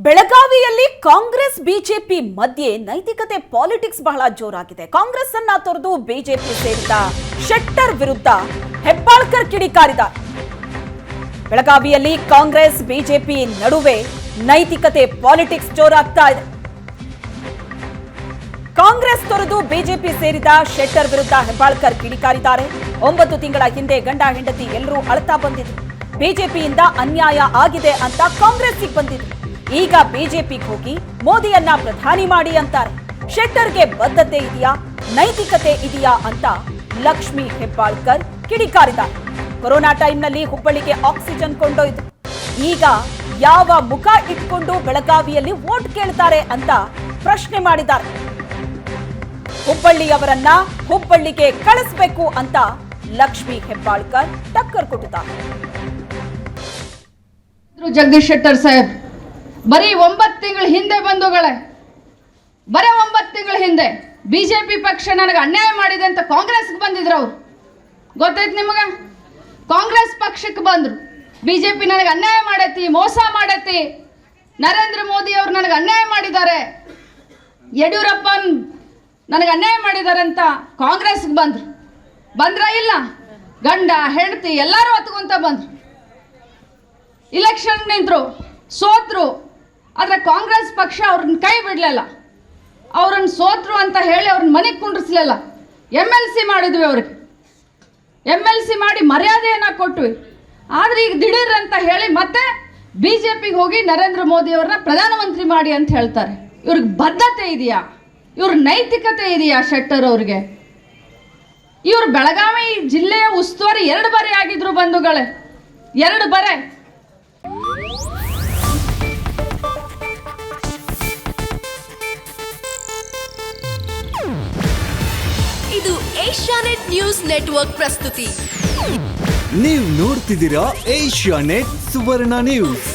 ಬೆಳಗಾವಿಯಲ್ಲಿ ಕಾಂಗ್ರೆಸ್ ಬಿಜೆಪಿ ಮಧ್ಯೆ ನೈತಿಕತೆ ಪಾಲಿಟಿಕ್ಸ್ ಬಹಳ ಜೋರಾಗಿದೆ. ಕಾಂಗ್ರೆಸ್ ಅನ್ನ ತೊರೆದು ಬಿಜೆಪಿ ಸೇರಿದ ಶೆಟ್ಟರ್ ವಿರುದ್ಧ ಹೆಬ್ಬಾಳ್ಕರ್ ಕಿಡಿಕಾರಿದ್ದಾರೆ. ಬೆಳಗಾವಿಯಲ್ಲಿ ಕಾಂಗ್ರೆಸ್ ಬಿಜೆಪಿ ನಡುವೆ ನೈತಿಕತೆ ಪಾಲಿಟಿಕ್ಸ್ ಜೋರಾಗ್ತಾ ಇದೆ. ಕಾಂಗ್ರೆಸ್ ತೊರೆದು ಬಿಜೆಪಿ ಸೇರಿದ ಶೆಟ್ಟರ್ ವಿರುದ್ಧ ಹೆಬ್ಬಾಳ್ಕರ್ ಕಿಡಿಕಾರಿದ್ದಾರೆ. 9 ತಿಂಗಳ ಹಿಂದೆ ಗಂಡ ಹೆಂಡತಿ ಎಲ್ಲರೂ ಅಳ್ತಾ ಬಂದಿದ್ರು. ಬಿಜೆಪಿಯಿಂದ ಅನ್ಯಾಯ ಆಗಿದೆ ಅಂತ ಕಾಂಗ್ರೆಸ್ಸಿಗೆ ಬಂದಿದ್ರು. ಈಗ ಬಿಜೆಪಿಗೆ ಹೋಗಿ ಮೋದಿಯನ್ನ ಪ್ರಧಾನಿ ಮಾಡಿ ಅಂತಾರೆ. ಶೆಟ್ಟರ್ಗೆ ಬದ್ಧತೆ ಇದೆಯಾ, ನೈತಿಕತೆ ಇದೆಯಾ ಅಂತ ಲಕ್ಷ್ಮಿ ಹೆಬ್ಬಾಳ್ಕರ್ ಕಿಡಿಕಾರಿದ್ದಾರೆ. ಕೊರೋನಾ ಟೈಮ್ನಲ್ಲಿ ಹುಬ್ಬಳ್ಳಿಗೆ ಆಕ್ಸಿಜನ್ ಕೊಂಡೊಯ್ದು ಈಗ ಯಾವ ಮುಖ ಇಟ್ಕೊಂಡು ಬೆಳಗಾವಿಯಲ್ಲಿ ವೋಟ್ ಕೇಳ್ತಾರೆ ಅಂತ ಪ್ರಶ್ನೆ ಮಾಡಿದ್ದಾರೆ. ಹುಬ್ಬಳ್ಳಿಯವರನ್ನ ಹುಬ್ಬಳ್ಳಿಗೆ ಕಳಿಸಬೇಕು ಅಂತ ಲಕ್ಷ್ಮಿ ಹೆಬ್ಬಾಳ್ಕರ್ ಟಕ್ಕರ್ ಕೊಟ್ಟಿದ್ದಾರೆ. ಜಗದೀಶ್ ಶೆಟ್ಟರ್ ಸಾಹೇಬ್ ಬರೀ 9 ತಿಂಗಳ ಹಿಂದೆ ಬಂಧುಗಳೇ, ಬರೀ 9 ತಿಂಗಳ ಹಿಂದೆ ಬಿಜೆಪಿ ಪಕ್ಷ ನನಗೆ ಅನ್ಯಾಯ ಮಾಡಿದೆ ಅಂತ ಕಾಂಗ್ರೆಸ್ಗೆ ಬಂದಿದ್ರು. ಅವ್ರು ಗೊತ್ತಾಯ್ತು ನಿಮಗೆ? ಕಾಂಗ್ರೆಸ್ ಪಕ್ಷಕ್ಕೆ ಬಂದ್ರು. ಬಿಜೆಪಿ ನನಗೆ ಅನ್ಯಾಯ ಮಾಡೈತಿ, ಮೋಸ ಮಾಡೈತಿ, ನರೇಂದ್ರ ಮೋದಿ ಅವರು ನನಗೆ ಅನ್ಯಾಯ ಮಾಡಿದ್ದಾರೆ, ಯಡಿಯೂರಪ್ಪ ನನಗೆ ಅನ್ಯಾಯ ಮಾಡಿದ್ದಾರೆ ಅಂತ ಕಾಂಗ್ರೆಸ್ಗೆ ಬಂದ್ರ ಇಲ್ಲ, ಗಂಡ ಹೆಂಡತಿ ಎಲ್ಲರೂ ಹೊತ್ಕೊಂತ ಬಂದ್ರು. ಇಲೆಕ್ಷನ್ ನಿಂತರು, ಸೋತ್ರು. ಆದರೆ ಕಾಂಗ್ರೆಸ್ ಪಕ್ಷ ಅವ್ರನ್ನ ಕೈ ಬಿಡಲಿಲ್ಲ. ಅವ್ರನ್ನ ಸೋತ್ರು ಅಂತ ಹೇಳಿ ಅವ್ರನ್ನ ಮನೆಗೆ ಕುಂಡ್ರಿಸ್ಲಿಲ್ಲ. MLC ಮಾಡಿದ್ವಿ, ಅವ್ರಿಗೆ MLC ಮಾಡಿ ಮರ್ಯಾದೆಯನ್ನು ಕೊಟ್ವಿ. ಆದರೆ ಈಗ ದಿಢೀರ್ ಅಂತ ಹೇಳಿ ಮತ್ತೆ ಬಿಜೆಪಿಗೆ ಹೋಗಿ ನರೇಂದ್ರ ಮೋದಿ ಅವ್ರನ್ನ ಪ್ರಧಾನಮಂತ್ರಿ ಮಾಡಿ ಅಂತ ಹೇಳ್ತಾರೆ. ಇವ್ರಿಗೆ ಬದ್ಧತೆ ಇದೆಯಾ? ಇವ್ರ ನೈತಿಕತೆ ಇದೆಯಾ? ಶೆಟ್ಟರ್ ಅವ್ರಿಗೆ ಇವ್ರು ಬೆಳಗಾವಿ ಜಿಲ್ಲೆಯ ಉಸ್ತುವಾರಿ 2 ಬಾರಿ ಆಗಿದ್ರು ಬಂಧುಗಳೇ, 2 ಬಾರಿ. ಇದು ಏಷ್ಯಾನೆಟ್ ನ್ಯೂಸ್ ನೆಟ್ವರ್ಕ್ ಪ್ರಸ್ತುತಿ. ನೀವು ನೋಡ್ತಿದ್ದೀರಾ ಏಷ್ಯಾನೆಟ್ ಸುವರ್ಣ ನ್ಯೂಸ್.